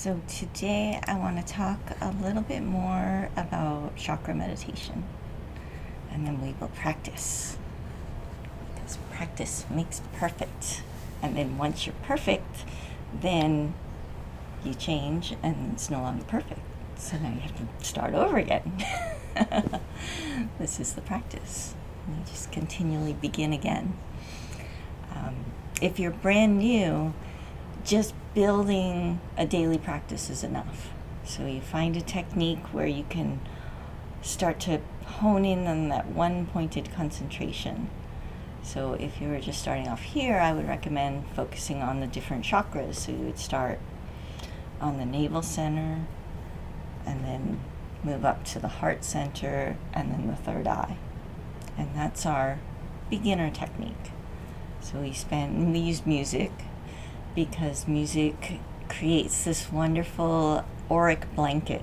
So today I want to talk a little bit more about chakra meditation, and then we will practice, because practice makes perfect. And then once you're perfect, then you change and it's no longer perfect. So now you have to start over again. This is the practice. You just continually begin again. If you're brand new, just building a daily practice is enough. So you find a technique where you can start to hone in on that one pointed concentration. So if you were just starting off here, I would recommend focusing on the different chakras. So you would start on the navel center, and then move up to the heart center, and then the third eye. And that's our beginner technique. So we use music, because music creates this wonderful auric blanket,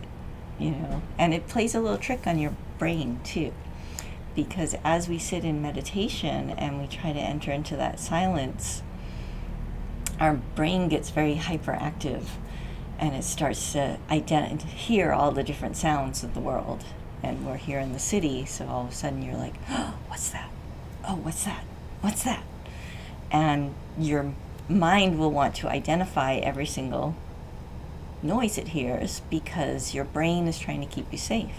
and it plays a little trick on your brain too. Because as we sit in meditation and we try to enter into that silence, our brain gets very hyperactive, and it starts to hear all the different sounds of the world. And we're here in the city, so all of a sudden you're like, oh, what's that? Oh, what's that? What's that? And your mind will want to identify every single noise it hears, because your brain is trying to keep you safe.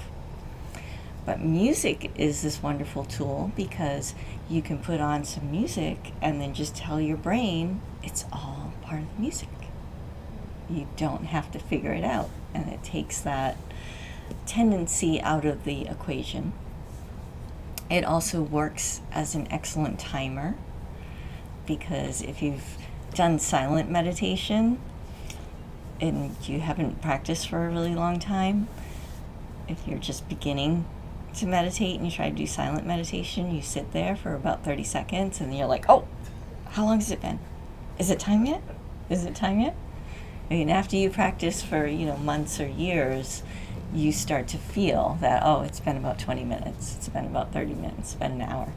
But music is this wonderful tool, because you can put on some music and then just tell your brain it's all part of the music. You don't have to figure it out, and it takes that tendency out of the equation. It also works as an excellent timer, because if you've done silent meditation and you haven't practiced for a really long time, if you're just beginning to meditate and you try to do silent meditation, you sit there for about 30 seconds and you're like, oh, how long has it been? Is it time yet? Is it time yet? And after you practice for, months or years, you start to feel that, oh, it's been about 20 minutes, it's been about 30 minutes, it's been an hour.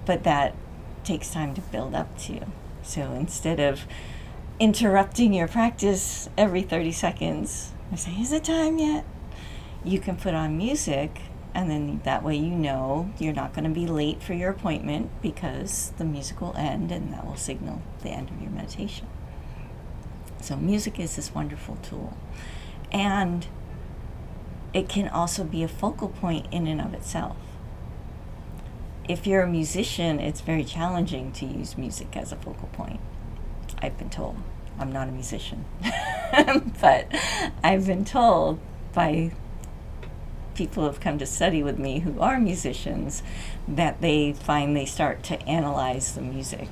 But that takes time to build up to. So instead of interrupting your practice every 30 seconds, I say, is it time yet? You can put on music, and then that way you're not going to be late for your appointment, because the music will end and that will signal the end of your meditation. So music is this wonderful tool. And it can also be a focal point in and of itself. If you're a musician, it's very challenging to use music as a focal point, I've been told. I'm not a musician, but I've been told by people who have come to study with me who are musicians that they find they start to analyze the music.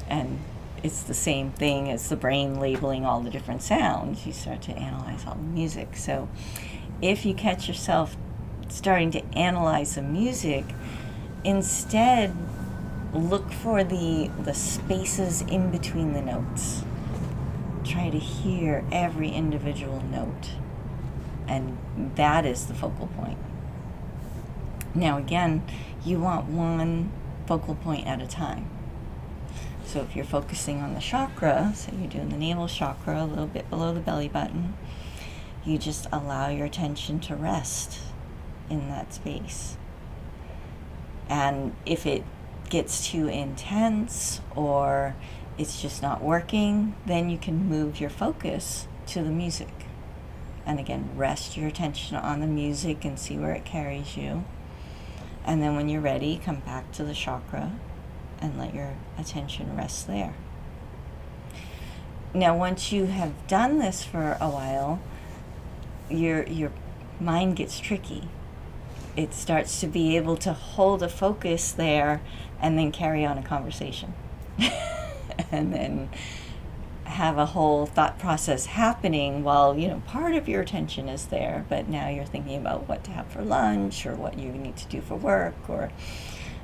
And it's the same thing as the brain labeling all the different sounds. You start to analyze all the music. So if you catch yourself starting to analyze the music, instead look for the spaces in between the notes. Try to hear every individual note, and that is the focal point. Now again, you want one focal point at a time. So if you're focusing on the chakra, so you're doing the navel chakra a little bit below the belly button, you just allow your attention to rest in that space. And if it gets too intense or it's just not working, then you can move your focus to the music. And again, rest your attention on the music and see where it carries you. And then when you're ready, come back to the chakra and let your attention rest there. Now, once you have done this for a while, your mind gets tricky. It starts to be able to hold a focus there and then carry on a conversation. And then have a whole thought process happening while, part of your attention is there, but now you're thinking about what to have for lunch, or what you need to do for work, or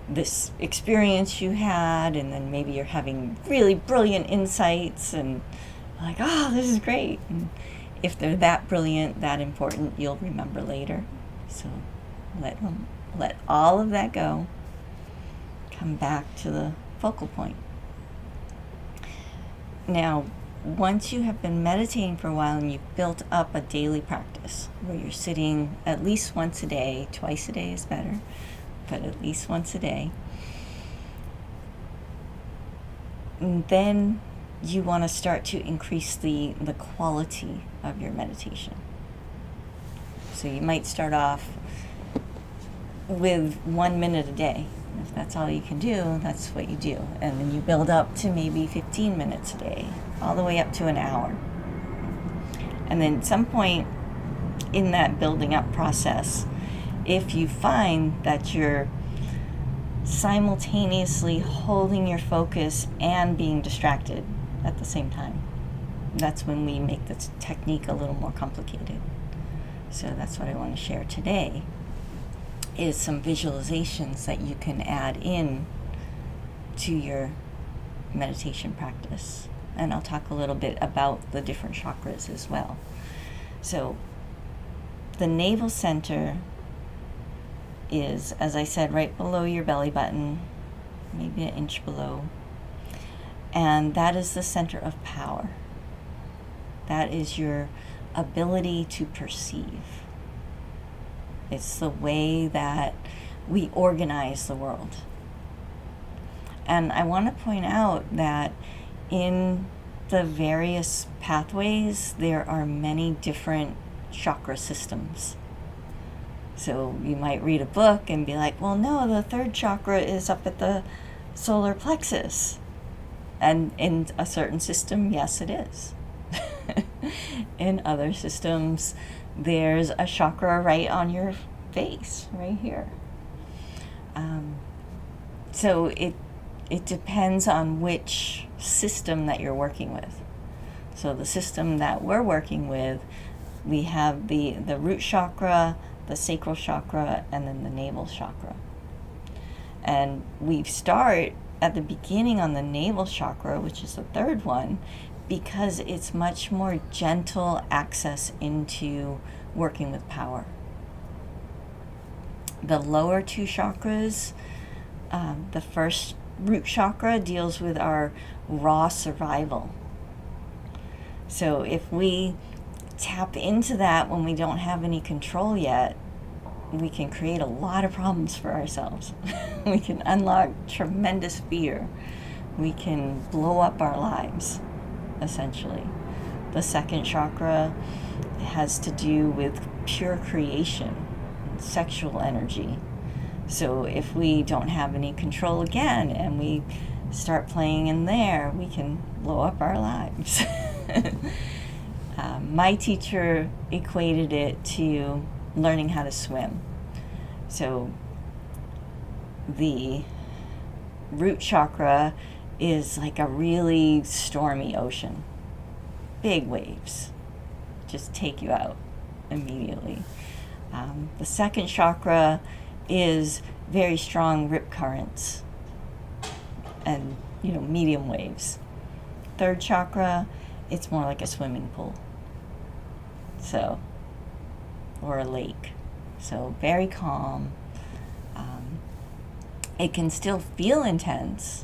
this experience you had, and then maybe you're having really brilliant insights and like, oh, this is great. And if they're that brilliant, that important, you'll remember later. So let all of that go. Come back to the focal point. Now, once you have been meditating for a while and you've built up a daily practice where you're sitting at least once a day, twice a day is better, but at least once a day, and then you want to start to increase the quality of your meditation. So you might start off with 1 minute a day. If that's all you can do, that's what you do. And then you build up to maybe 15 minutes a day, all the way up to an hour. And then at some point in that building up process, if you find that you're simultaneously holding your focus and being distracted at the same time, that's when we make the technique a little more complicated. So that's what I want to share today, is some visualizations that you can add in to your meditation practice. And I'll talk a little bit about the different chakras as well. So the navel center is, as I said, right below your belly button, maybe an inch below. And that is the center of power. That is your ability to perceive. It's the way that we organize the world. And I want to point out that in the various pathways, there are many different chakra systems. So you might read a book and be like, well, no, the third chakra is up at the solar plexus. And in a certain system, yes, it is. In other systems, there's a chakra right on your face, right here. So it depends on which system that you're working with. So the system that we're working with, we have the root chakra, the sacral chakra, and then the navel chakra. And we start at the beginning on the navel chakra, which is the third one, because it's much more gentle access into working with power. The lower two chakras, the first root chakra deals with our raw survival. So if we tap into that when we don't have any control yet, we can create a lot of problems for ourselves. We can unlock tremendous fear. We can blow up our lives, essentially. The second chakra has to do with pure creation, sexual energy. So if we don't have any control again and we start playing in there, we can blow up our lives. My teacher equated it to learning how to swim. So the root chakra is like a really stormy ocean. Big waves just take you out immediately. The second chakra is very strong rip currents and, medium waves. Third chakra, it's more like a swimming pool. So, or a lake. So very calm. It can still feel intense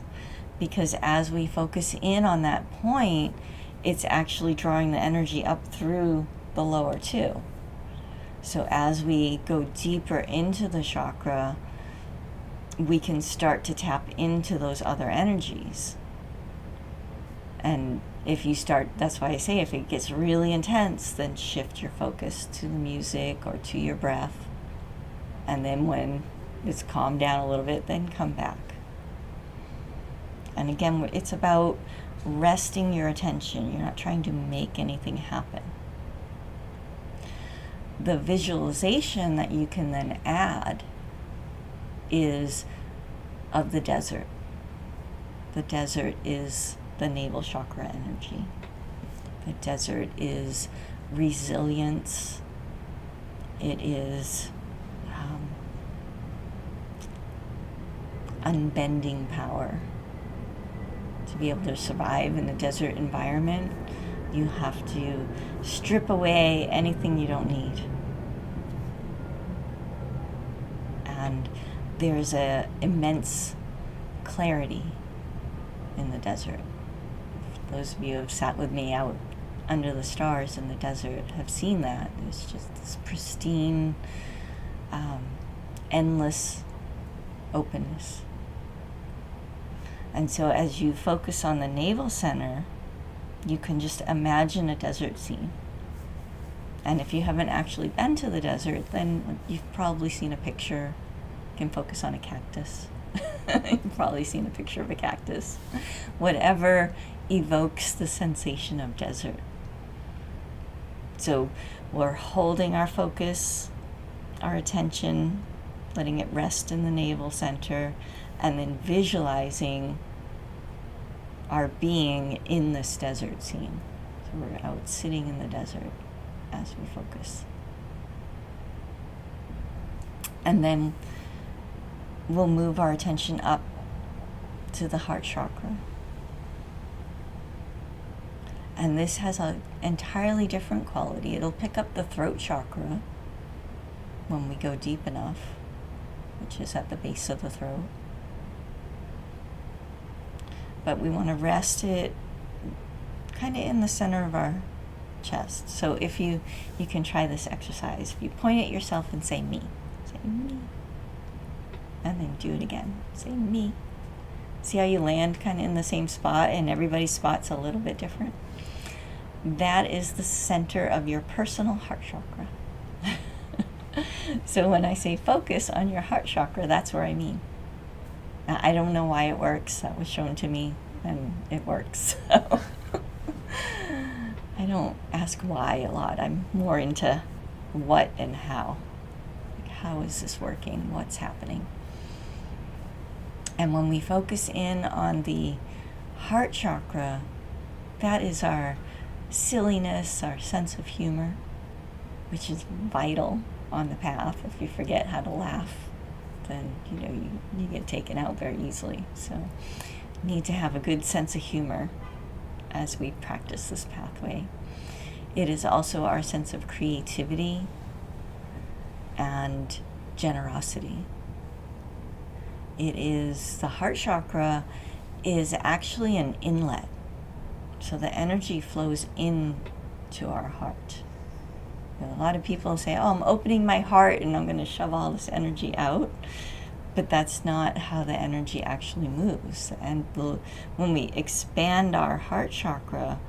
because as we focus in on that point, it's actually drawing the energy up through the lower two. So as we go deeper into the chakra, we can start to tap into those other energies. And if you start, that's why I say if it gets really intense, then shift your focus to the music or to your breath. And then when it's calmed down a little bit, then come back. And again, it's about resting your attention. You're not trying to make anything happen. The visualization that you can then add is of the desert. The desert is the navel chakra energy. The desert is resilience. It is unbending power. To be able to survive in a desert environment, you have to strip away anything you don't need. And there's an immense clarity in the desert. Those of you who have sat with me out under the stars in the desert have seen that. There's just this pristine, endless openness. And so as you focus on the navel center, you can just imagine a desert scene. And if you haven't actually been to the desert, then you've probably seen a picture. You can focus on a cactus. You've probably seen a picture of a cactus. Whatever evokes the sensation of desert. So we're holding our focus, our attention, letting it rest in the navel center, and then visualizing our being in this desert scene. So we're out sitting in the desert as we focus. And then we'll move our attention up to the heart chakra. And this has an entirely different quality. It'll pick up the throat chakra when we go deep enough, which is at the base of the throat. But we want to rest it kind of in the center of our chest. So if you can try this exercise. If you point at yourself and say me. Say me. And then do it again. Say me. See how you land kind of in the same spot, and everybody's spot's a little bit different? That is the center of your personal heart chakra. So when I say focus on your heart chakra, that's where I mean. Now, I don't know why it works. That was shown to me, and it works. So I don't ask why a lot. I'm more into what and how. Like, how is this working? What's happening? And when we focus in on the heart chakra, that is our silliness, our sense of humor, which is vital on the path. If you forget how to laugh, then you get taken out very easily. So you need to have a good sense of humor as we practice this pathway. It is also our sense of creativity and generosity. It is, the heart chakra is actually an inlet. So the energy flows in to our heart. A lot of people say, oh, I'm opening my heart and I'm going to shove all this energy out. But that's not how the energy actually moves. And when we expand our heart chakra,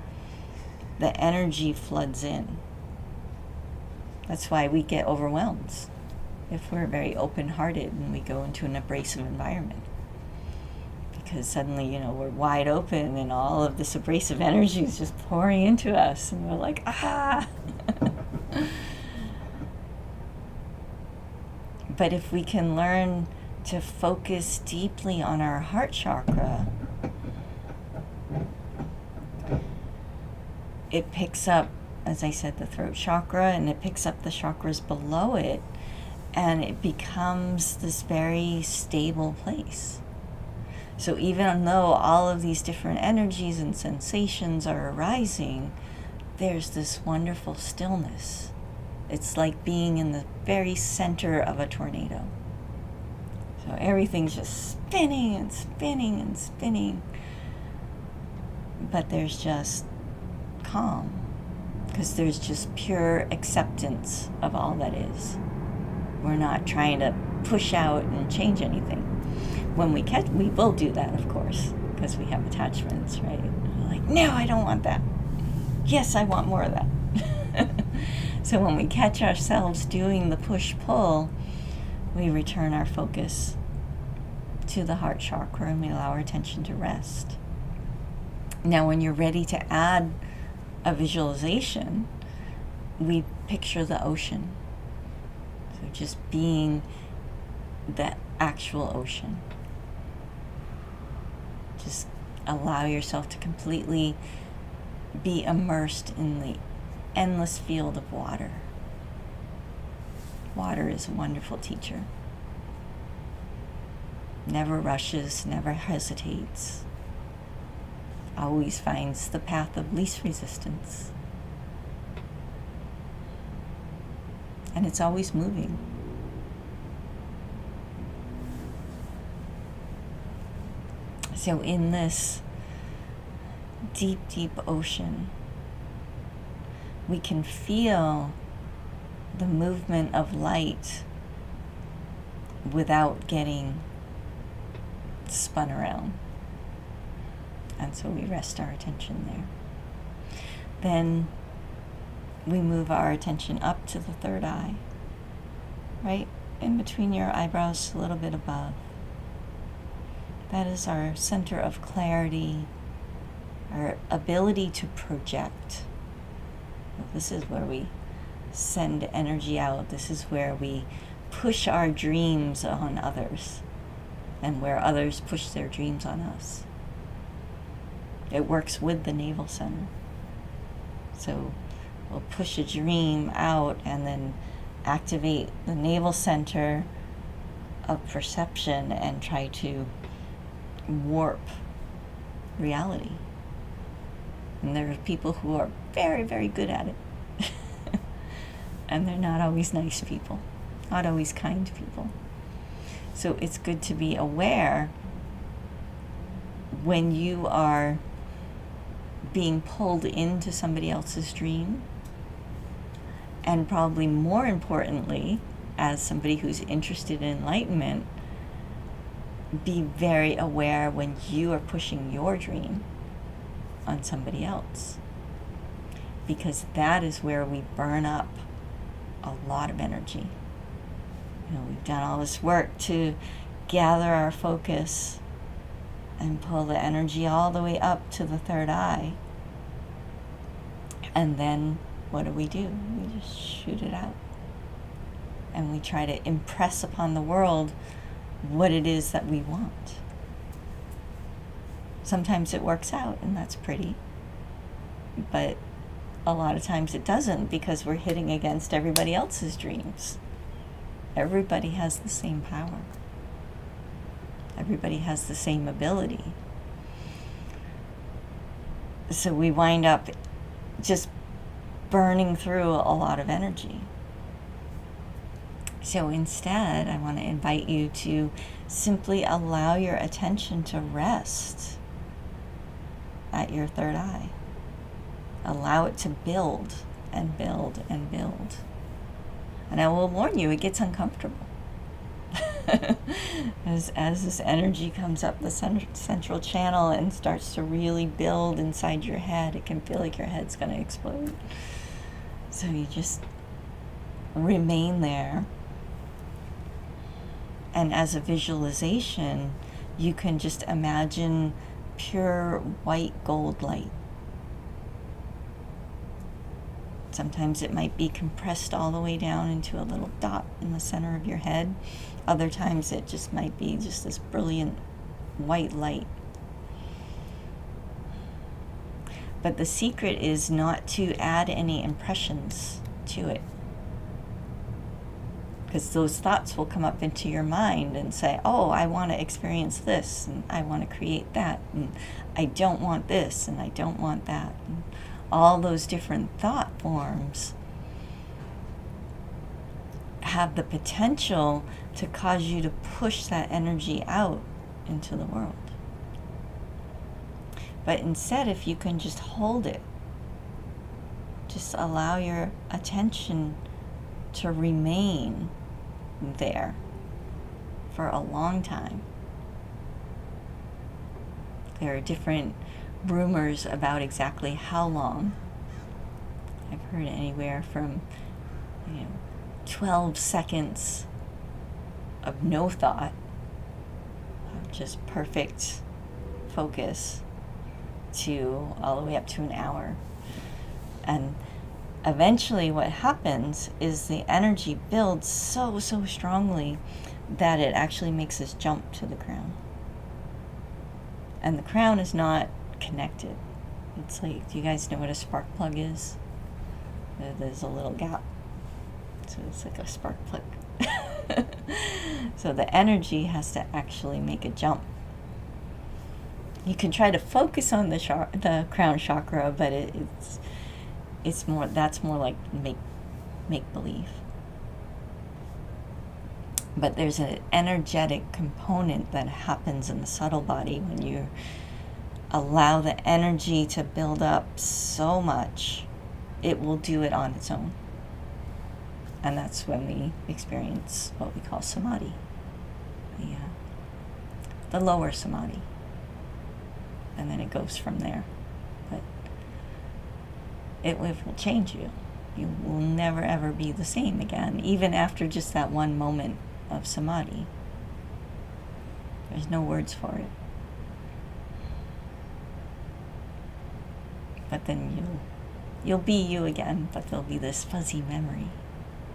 the energy floods in. That's why we get overwhelmed if we're very open-hearted and we go into an abrasive environment. Because suddenly, we're wide open and all of this abrasive energy is just pouring into us. And we're like, ah! But if we can learn to focus deeply on our heart chakra, it picks up, as I said, the throat chakra, and it picks up the chakras below it, and it becomes this very stable place. So even though all of these different energies and sensations are arising, there's this wonderful stillness. It's like being in the very center of a tornado. So everything's just spinning and spinning and spinning. But there's just calm, because there's just pure acceptance of all that is. We're not trying to push out and change anything. When we will do that, of course, because we have attachments, right? We're like, no, I don't want that. Yes, I want more of that. So when we catch ourselves doing the push-pull, we return our focus to the heart chakra and we allow our attention to rest. Now, when you're ready to add a visualization, we picture the ocean. So just being the actual ocean. Just allow yourself to completely be immersed in the endless field of water. Water is a wonderful teacher. Never rushes, never hesitates. Always finds the path of least resistance. And it's always moving. So in this deep, deep ocean. We can feel the movement of light without getting spun around. And so we rest our attention there. Then we move our attention up to the third eye, right in between your eyebrows, a little bit above. That is our center of clarity, our ability to project. This is where we send energy out. This is where we push our dreams on others, and where others push their dreams on us. It works with the navel center. So we'll push a dream out and then activate the navel center of perception and try to warp reality. And there are people who are very, very good at it. And they're not always nice people, not always kind people. So it's good to be aware when you are being pulled into somebody else's dream, and probably more importantly, as somebody who's interested in enlightenment, be very aware when you are pushing your dream on somebody else, because that is where we burn up a lot of energy. We've done all this work to gather our focus and pull the energy all the way up to the third eye. And then what do? We just shoot it out. And we try to impress upon the world what it is that we want. Sometimes it works out, and that's pretty. But a lot of times it doesn't, because we're hitting against everybody else's dreams. Everybody has the same power. Everybody has the same ability. So we wind up just burning through a lot of energy. So instead, I want to invite you to simply allow your attention to rest at your third eye. Allow it to build and build and build. And I will warn you, it gets uncomfortable. As this energy comes up the central channel and starts to really build inside your head, it can feel like your head's going to explode. So you just remain there. And as a visualization, you can just imagine pure white gold light. Sometimes it might be compressed all the way down into a little dot in the center of your head. Other times it just might be just this brilliant white light. But the secret is not to add any impressions to it. Because those thoughts will come up into your mind and say, oh, I want to experience this, and I want to create that, and I don't want this, and I don't want that. And all those different thought forms have the potential to cause you to push that energy out into the world. But instead, if you can just hold it, just allow your attention to remain there for a long time. There are different rumors about exactly how long. I've heard anywhere from 12 seconds of no thought, of just perfect focus, to all the way up to an hour. And eventually what happens is the energy builds so strongly that it actually makes us jump to the crown. And the crown is not connected. It's like, do you guys know what a spark plug is? There's a little gap. So it's like a spark plug. So the energy has to actually make a jump. You can try to focus on the crown chakra, but it's more, that's more like make believe. But there's an energetic component that happens in the subtle body when you're allow the energy to build up so much, it will do it on its own. And that's when we experience what we call samadhi, the lower samadhi. And then it goes from there. But it will change you. You will never ever be the same again, even after just that one moment of samadhi. There's no words for it. But then you'll be you again, but there'll be this fuzzy memory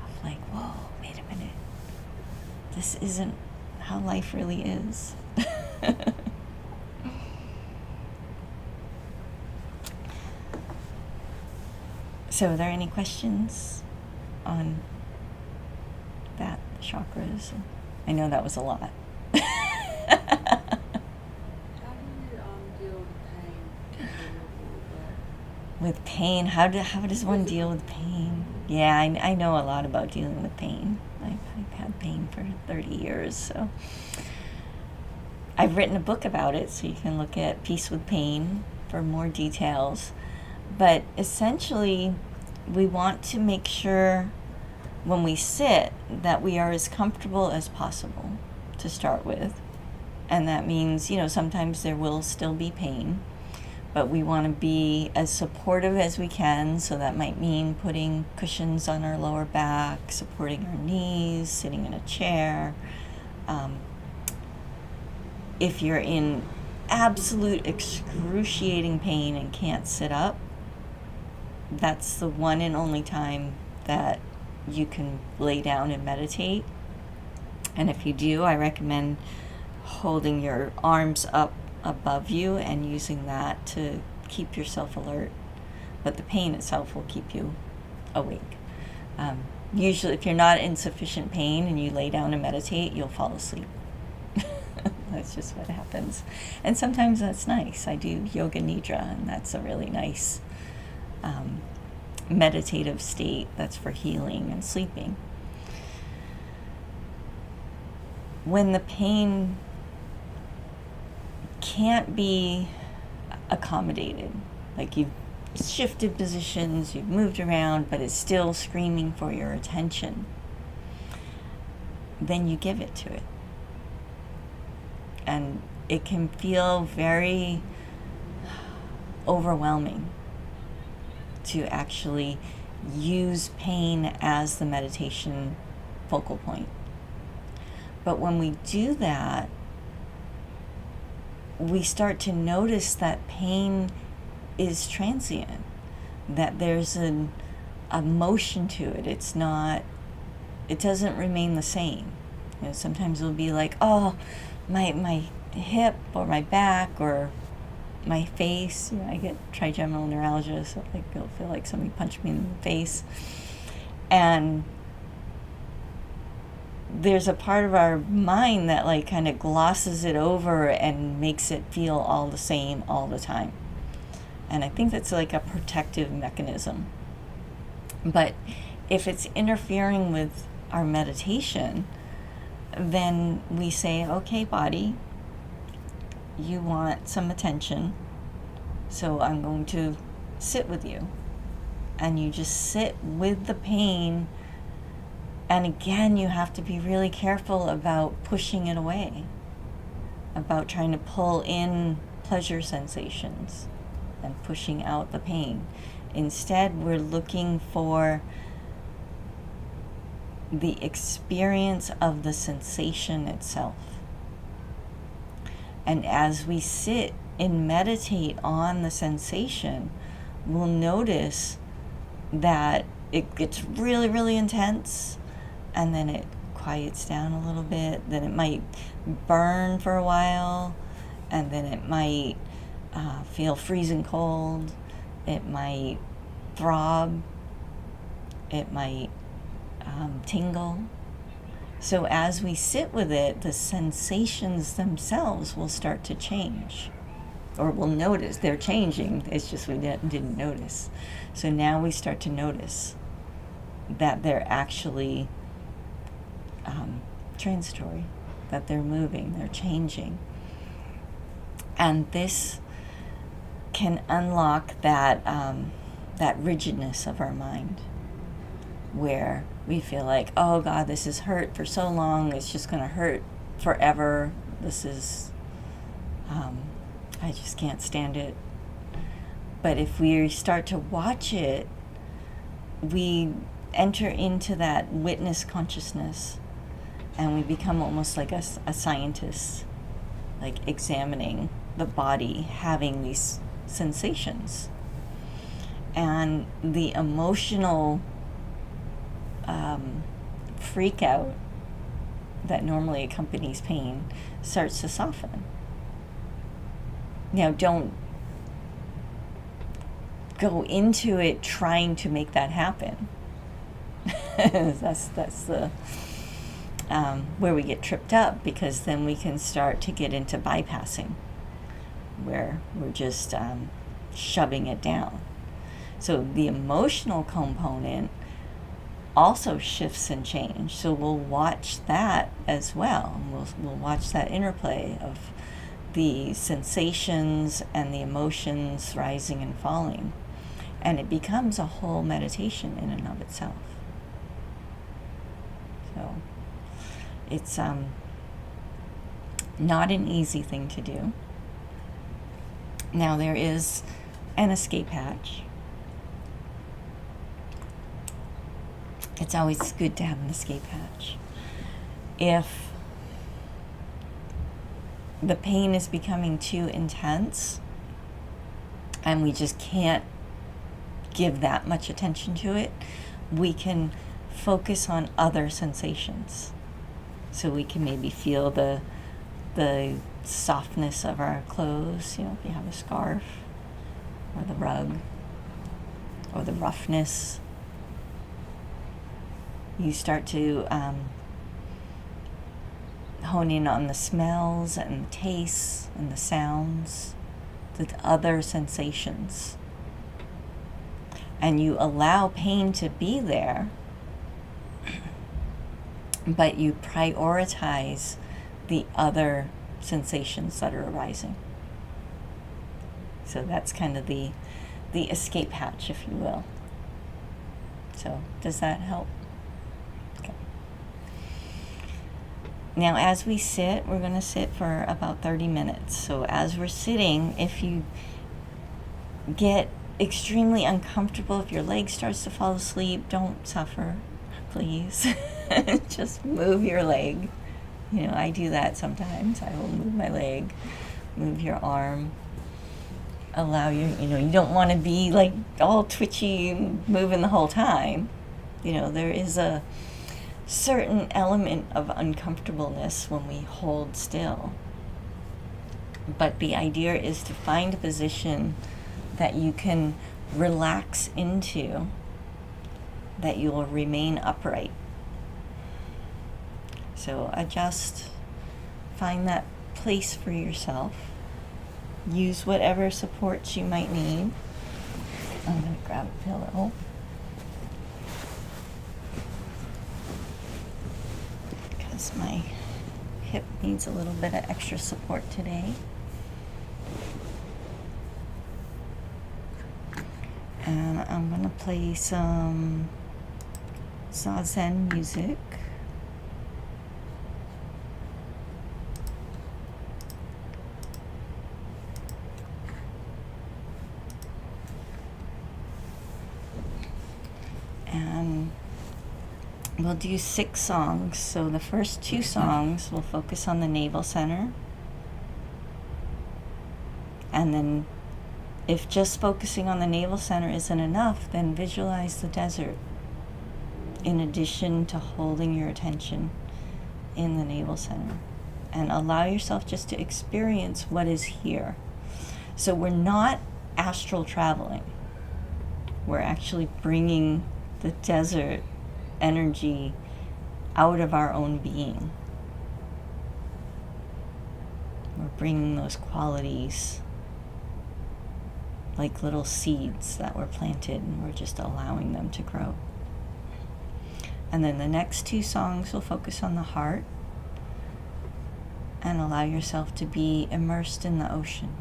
of like, whoa, wait a minute. This isn't how life really is. So are there any questions on that, chakras? I know that was a lot. How do you deal with pain? With pain? How does one deal with pain? Yeah, I know a lot about dealing with pain. I've had pain for 30 years, so I've written a book about it, so you can look at Peace with Pain for more details. But essentially, we want to make sure when we sit that we are as comfortable as possible to start with. And that means, sometimes there will still be pain, but we want to be as supportive as we can. So that might mean putting cushions on our lower back, supporting our knees, sitting in a chair. If you're in absolute excruciating pain and can't sit up, that's the one and only time that you can lay down and meditate. And if you do, I recommend holding your arms up above you and using that to keep yourself alert. But the pain itself will keep you awake. Usually, if you're not in sufficient pain and you lay down and meditate, you'll fall asleep. That's just what happens. And sometimes that's nice. I do yoga nidra, and that's a really nice meditative state that's for healing and sleeping. When the pain can't be accommodated, like you've shifted positions, you've moved around, but it's still screaming for your attention, then you give it to it. And it can feel very overwhelming to actually use pain as the meditation focal point. But when we do that, we start to notice that pain is transient, that there's a motion to it. It doesn't remain the same. Sometimes it'll be like, oh, my hip or my back or my face. I get trigeminal neuralgia, so it'll feel like somebody punched me in the face. And there's a part of our mind that kind of glosses it over and makes it feel all the same all the time. And I think that's like a protective mechanism. But if it's interfering with our meditation, then we say, okay, body, you want some attention, so I'm going to sit with you. And you just sit with the pain. And again, you have to be really careful about pushing it away, about trying to pull in pleasure sensations and pushing out the pain. Instead, we're looking for the experience of the sensation itself. And as we sit and meditate on the sensation, we'll notice that it gets really, really intense, and then it quiets down a little bit. Then it might burn for a while, and then it might feel freezing cold. It might throb. It might tingle. So as we sit with it, the sensations themselves will start to change, or we'll notice they're changing. It's just we didn't notice. So now we start to notice that they're actually transitory, that they're moving, they're changing. And this can unlock that that rigidness of our mind, where we feel like, oh God, this has hurt for so long, it's just going to hurt forever. This is, I just can't stand it. But if we start to watch it, we enter into that witness consciousness, and we become almost like a scientist, like examining the body having these sensations. And the emotional freak out that normally accompanies pain starts to soften. Now, don't go into it trying to make that happen. that's the where we get tripped up, because then we can start to get into bypassing, where we're just shoving it down. So the emotional component also shifts and changes. So we'll watch that as well. We'll watch that interplay of the sensations and the emotions rising and falling. And it becomes a whole meditation in and of itself. So it's not an easy thing to do. Now, there is an escape hatch. It's always good to have an escape hatch. If the pain is becoming too intense and we just can't give that much attention to it, we can focus on other sensations. So we can maybe feel the softness of our clothes, if you have a scarf, or the rug, or the roughness. You start to hone in on the smells and the tastes and the sounds, the other sensations. And you allow pain to be there, but you prioritize the other sensations that are arising. So that's kind of the escape hatch, if you will. So does that help? Okay. Now, as we sit, we're going to sit for about 30 minutes. So as we're sitting, if you get extremely uncomfortable, if your leg starts to fall asleep, don't suffer, please. Just move your leg. I do that sometimes. I will move my leg, move your arm. Allow you don't want to be like all twitchy and moving the whole time. There is a certain element of uncomfortableness when we hold still. But the idea is to find a position that you can relax into, that you will remain upright. So find that place for yourself. Use whatever supports you might need. I'm going to grab a pillow. Because my hip needs a little bit of extra support today. And I'm going to play some Zazen music. And we'll do 6 songs. So the first 2 songs will focus on the navel center. And then if just focusing on the navel center isn't enough, then visualize the desert in addition to holding your attention in the navel center. And allow yourself just to experience what is here. So we're not astral traveling. We're actually bringing the desert energy out of our own being. We're bringing those qualities like little seeds that were planted, and we're just allowing them to grow. And then the next 2 songs will focus on the heart, and allow yourself to be immersed in the ocean.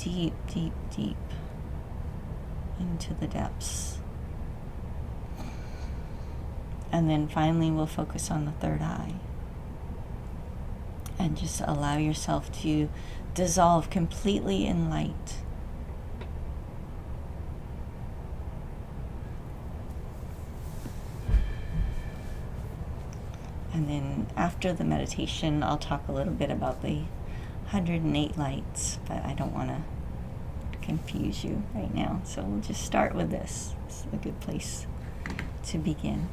deep, deep, deep into the depths. And then finally we'll focus on the third eye. And just allow yourself to dissolve completely in light. And then after the meditation, I'll talk a little bit about the 108 lights, but I don't want to confuse you right now. So we'll just start with this. This is a good place to begin.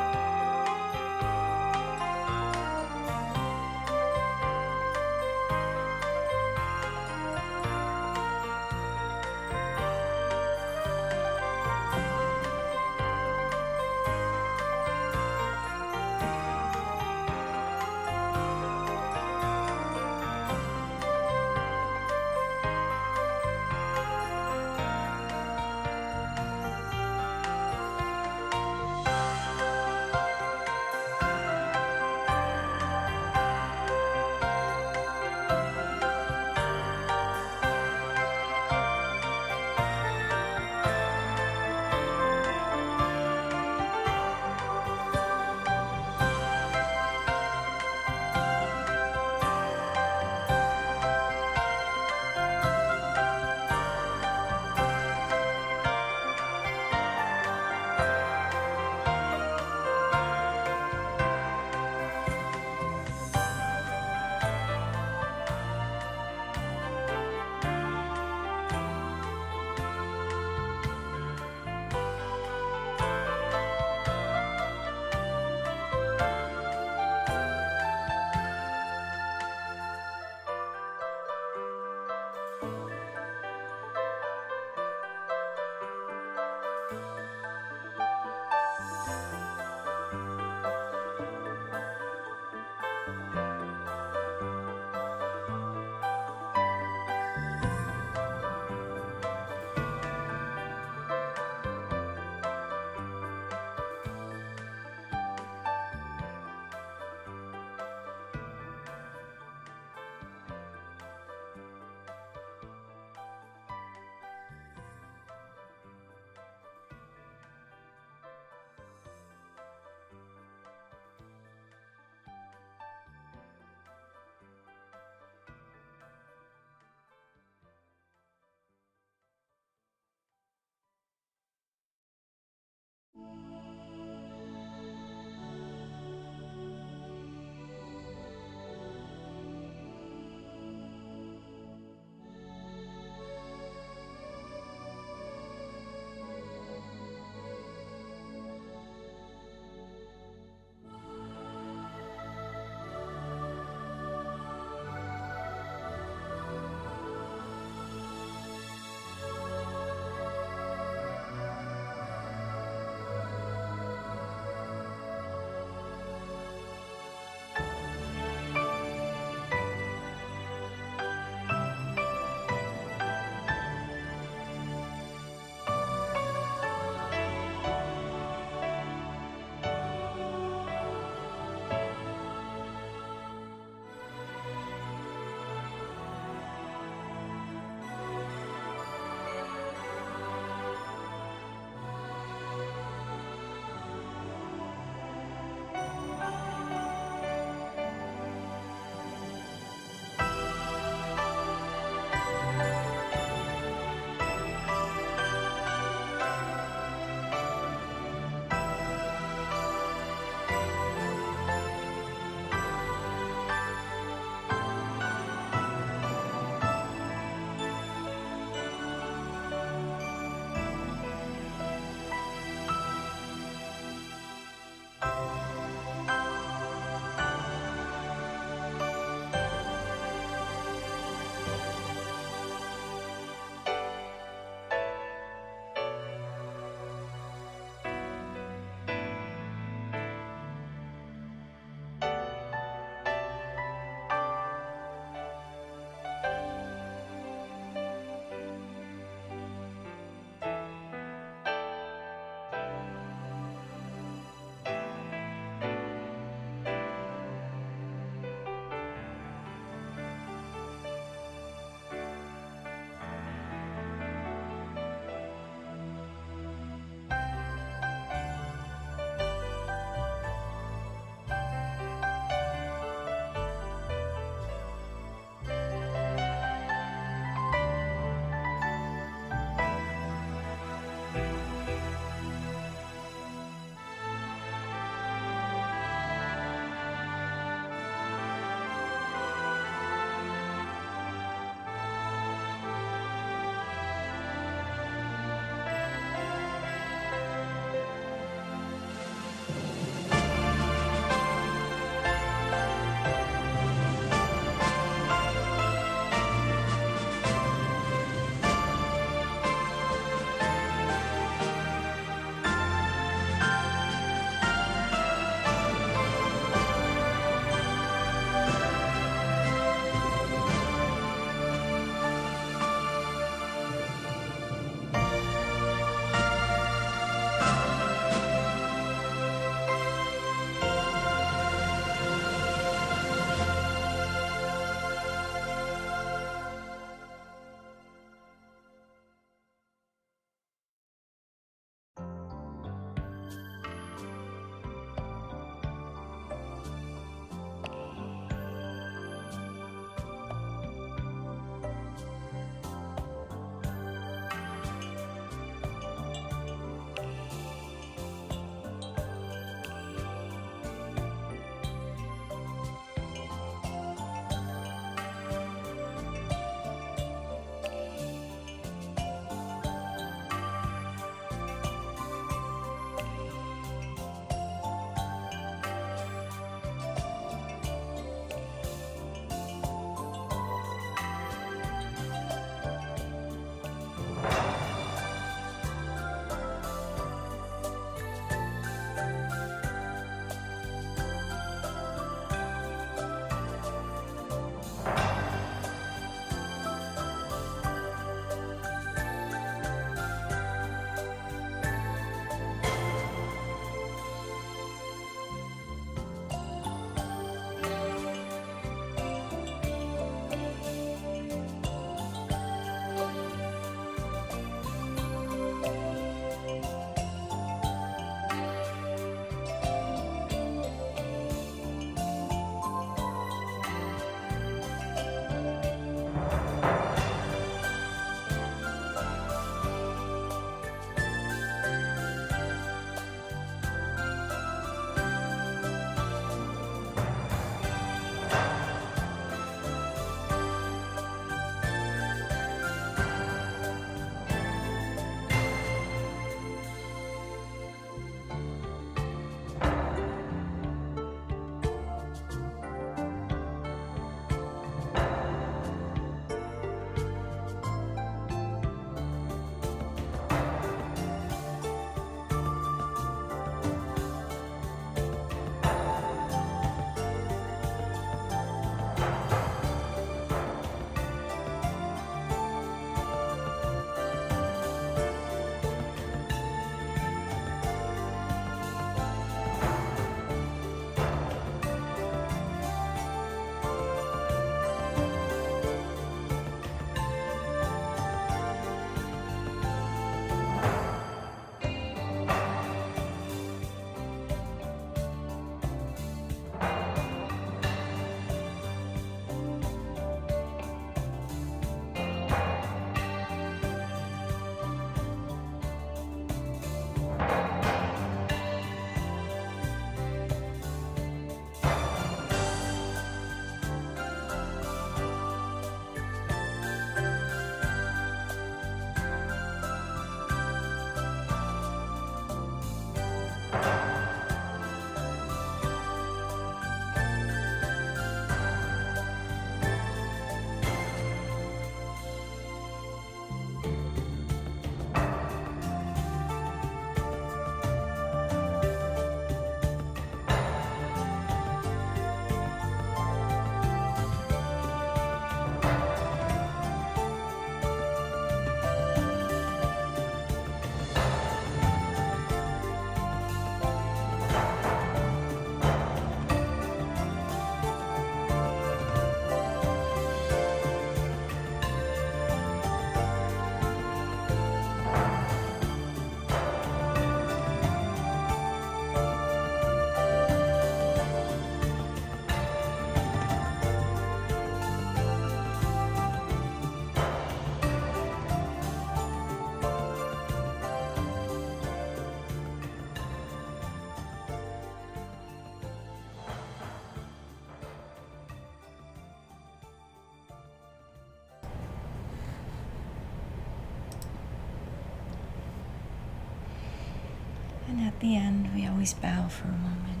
the end, we always bow for a moment.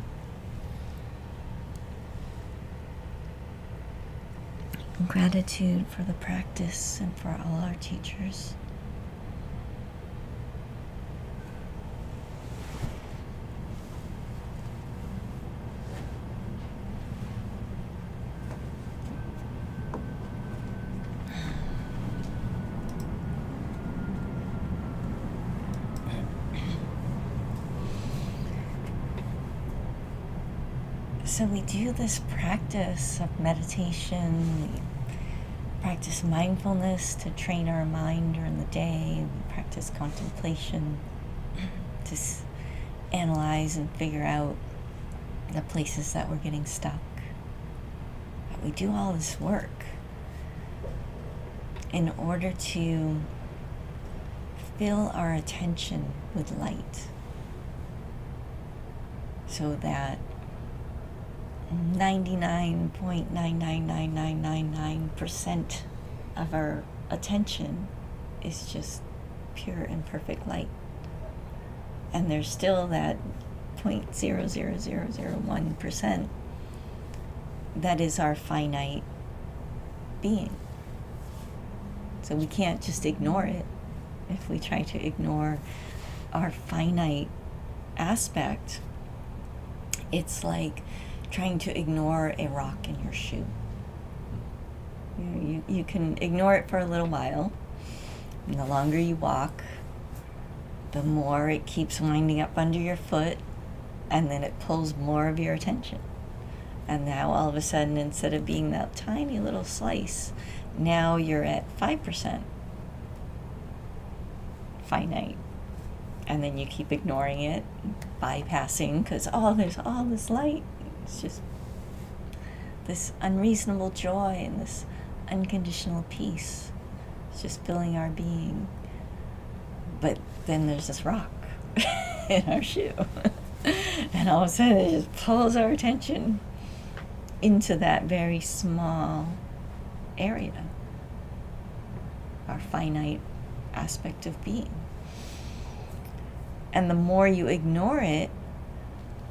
In gratitude for the practice and for all our teachers. So we do this practice of meditation, we practice mindfulness to train our mind during the day, we practice contemplation to analyze and figure out the places that we're getting stuck. But we do all this work in order to fill our attention with light so that 99.999999% of our attention is just pure and perfect light. And there's still that 0.00001% that is our finite being. So we can't just ignore it. If we try to ignore our finite aspect, it's like trying to ignore a rock in your shoe. You can ignore it for a little while, and the longer you walk, the more it keeps winding up under your foot, and then it pulls more of your attention. And now all of a sudden, instead of being that tiny little slice, now you're at 5% finite. And then you keep ignoring it, bypassing, because there's all this light. It's just this unreasonable joy and this unconditional peace. It's just filling our being. But then there's this rock in our shoe. And all of a sudden it just pulls our attention into that very small area, our finite aspect of being. And the more you ignore it,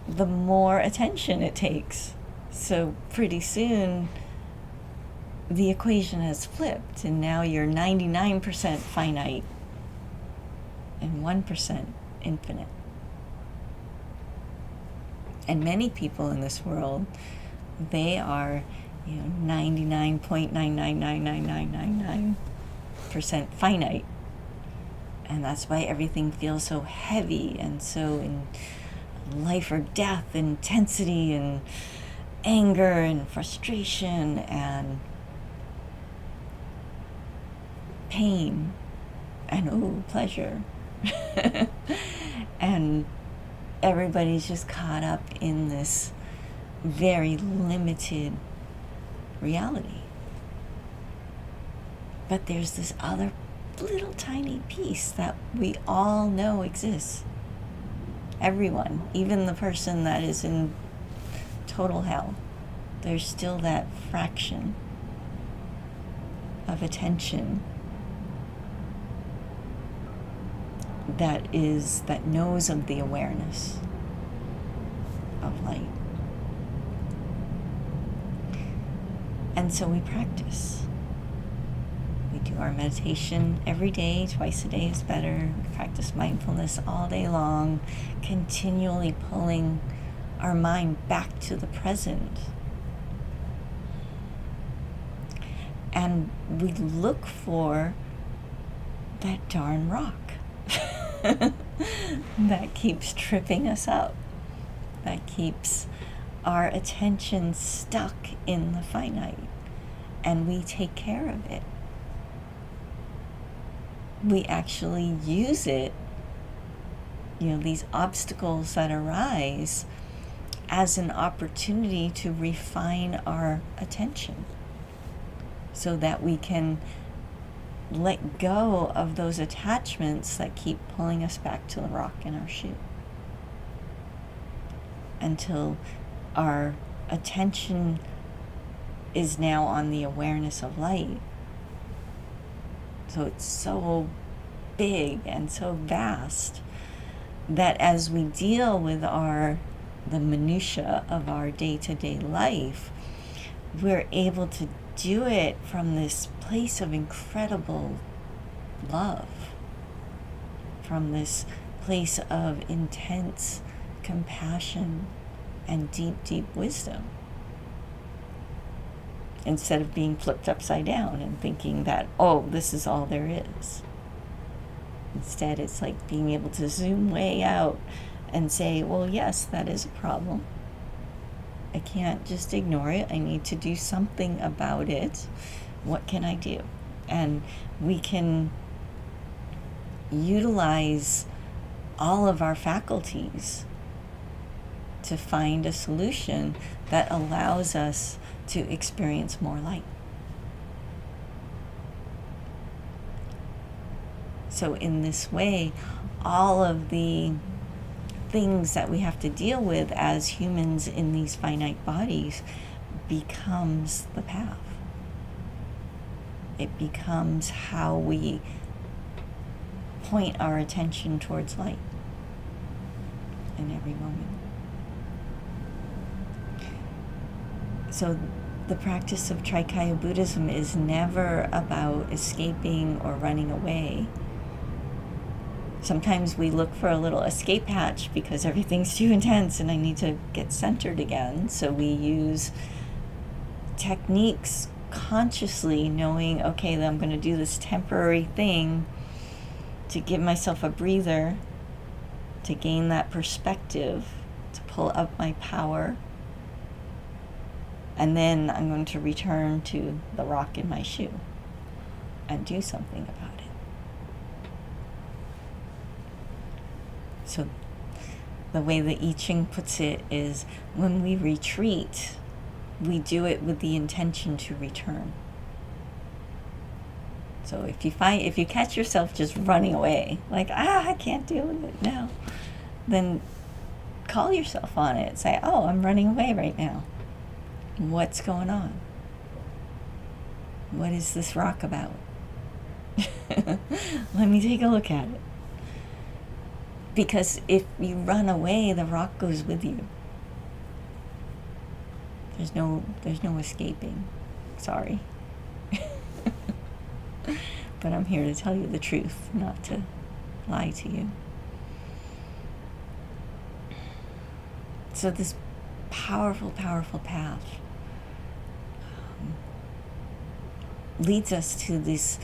the more attention it takes. So pretty soon, the equation has flipped, and now you're 99% finite and 1% infinite. And many people in this world, they are, 99.999999% finite. And that's why everything feels so heavy and so in life or death, intensity and anger and frustration and pain and pleasure. And everybody's just caught up in this very limited reality. But there's this other little tiny piece that we all know exists. Everyone, even the person that is in total hell, there's still that fraction of attention that knows of the awareness of light. And so we practice. We do our meditation every day, twice a day is better. We practice mindfulness all day long, continually pulling our mind back to the present. And we look for that darn rock that keeps tripping us up, that keeps our attention stuck in the finite, and we take care of it. We actually use it, these obstacles that arise, as an opportunity to refine our attention so that we can let go of those attachments that keep pulling us back to the rock in our shoe, until our attention is now on the awareness of light. So it's so big and so vast that as we deal with the minutia of our day-to-day life, we're able to do it from this place of incredible love, from this place of intense compassion and deep, deep wisdom, instead of being flipped upside down and thinking that, oh, this is all there is. Instead, it's like being able to zoom way out and say, well, yes, that is a problem. I can't just ignore it. I need to do something about it. What can I do? And we can utilize all of our faculties to find a solution that allows us to experience more light. So in this way, all of the things that we have to deal with as humans in these finite bodies becomes the path. It becomes how we point our attention towards light in every moment. So the practice of Trikaya Buddhism is never about escaping or running away. Sometimes we look for a little escape hatch because everything's too intense and I need to get centered again. So we use techniques consciously, knowing, okay, I'm going to do this temporary thing to give myself a breather, to gain that perspective, to pull up my power. And then I'm going to return to the rock in my shoe and do something about it. So the way the I Ching puts it is, when we retreat, we do it with the intention to return. So if you catch yourself just running away, like, I can't deal with it now, then call yourself on it. Say, oh, I'm running away right now. What's going on? What is this rock about? Let me take a look at it. Because if you run away, the rock goes with you. There's no escaping. Sorry. But I'm here to tell you the truth, not to lie to you. So this powerful, powerful path leads us to this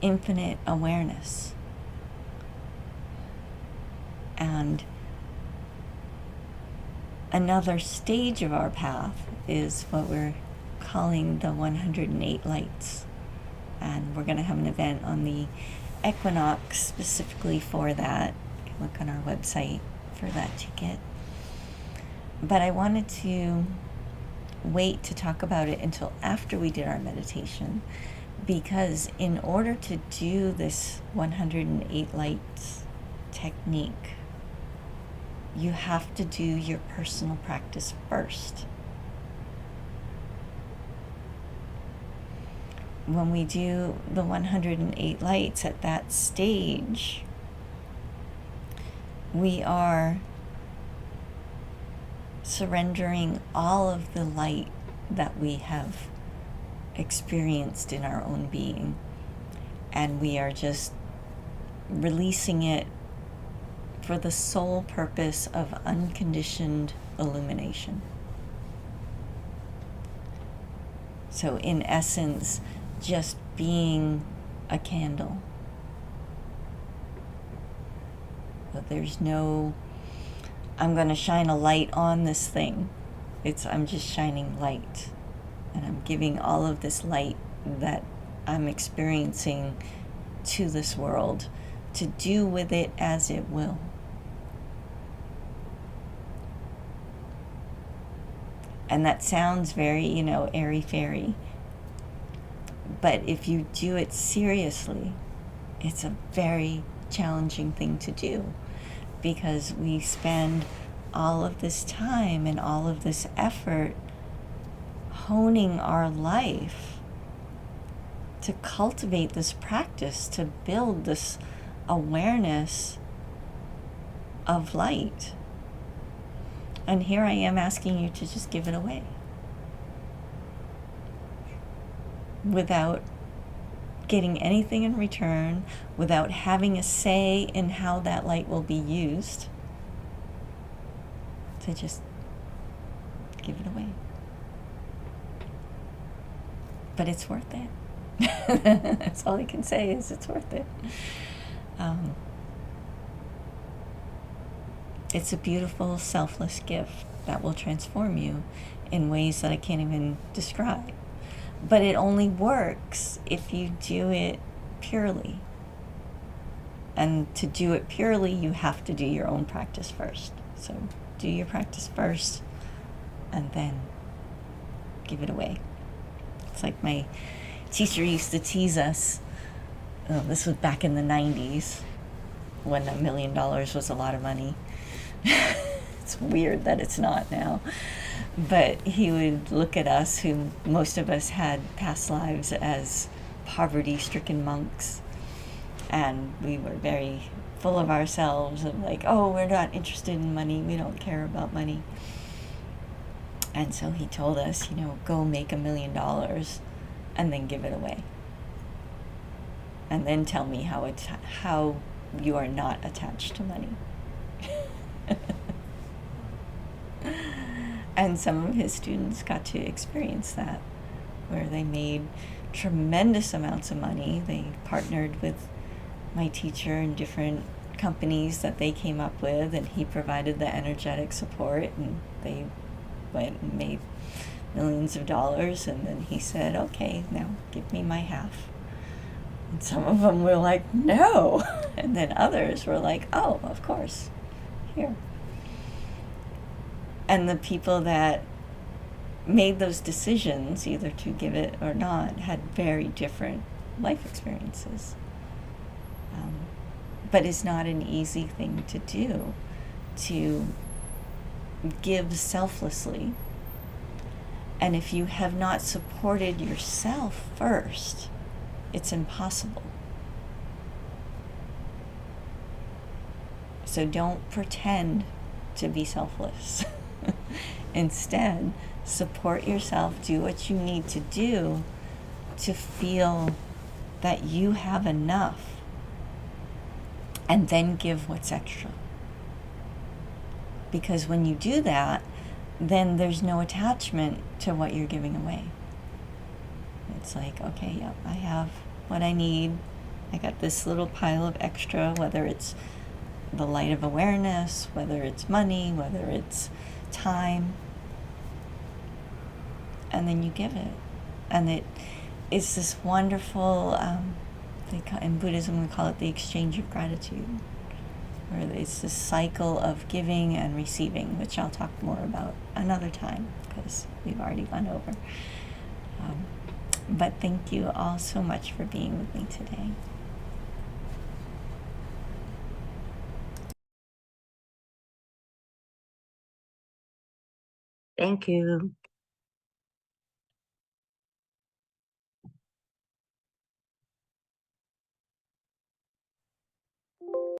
infinite awareness. And another stage of our path is what we're calling the 108 lights. And we're going to have an event on the equinox specifically for that. You can look on our website for that ticket. But I wanted to wait to talk about it until after we did our meditation, because in order to do this 108 lights technique, you have to do your personal practice first. When we do the 108 lights at that stage, we are surrendering all of the light that we have experienced in our own being, and we are just releasing it for the sole purpose of unconditioned illumination. So in essence, just being a candle. But there's no, I'm going to shine a light on this thing. I'm just shining light. And I'm giving all of this light that I'm experiencing to this world to do with it as it will. And that sounds very, airy-fairy. But if you do it seriously, it's a very challenging thing to do, because we spend all of this time and all of this effort honing our life to cultivate this practice, to build this awareness of light. And here I am asking you to just give it away without getting anything in return, without having a say in how that light will be used, to just give it away. But it's worth it. That's all I can say is it's worth it. It's a beautiful, selfless gift that will transform you in ways that I can't even describe. But it only works if you do it purely. And to do it purely, you have to do your own practice first. So do your practice first, and then give it away. It's like my teacher used to tease us. This was back in the 90s, when $1 million was a lot of money. It's weird that it's not now. But he would look at us, who most of us had past lives as poverty-stricken monks, and we were very full of ourselves and like, oh, we're not interested in money, we don't care about money. And so he told us, go make $1 million and then give it away. And then tell me how you are not attached to money. And some of his students got to experience that, where they made tremendous amounts of money. They partnered with my teacher in different companies that they came up with, and he provided the energetic support, and they went and made millions of dollars. And then he said, okay, now give me my half. And some of them were like, no. And then others were like, oh, of course, here. And the people that made those decisions, either to give it or not, had very different life experiences. But it's not an easy thing to do, to give selflessly. And if you have not supported yourself first, it's impossible. So don't pretend to be selfless. Instead, support yourself, do what you need to do to feel that you have enough, and then give what's extra. Because when you do that, then there's no attachment to what you're giving away. It's like, okay, yep, I have what I need. I got this little pile of extra, whether it's the light of awareness, whether it's money, whether it's time. And then you give it. And it is this wonderful, in Buddhism we call it the exchange of gratitude, where it's this cycle of giving and receiving, which I'll talk more about another time because we've already gone over. But thank you all so much for being with me today. Thank you.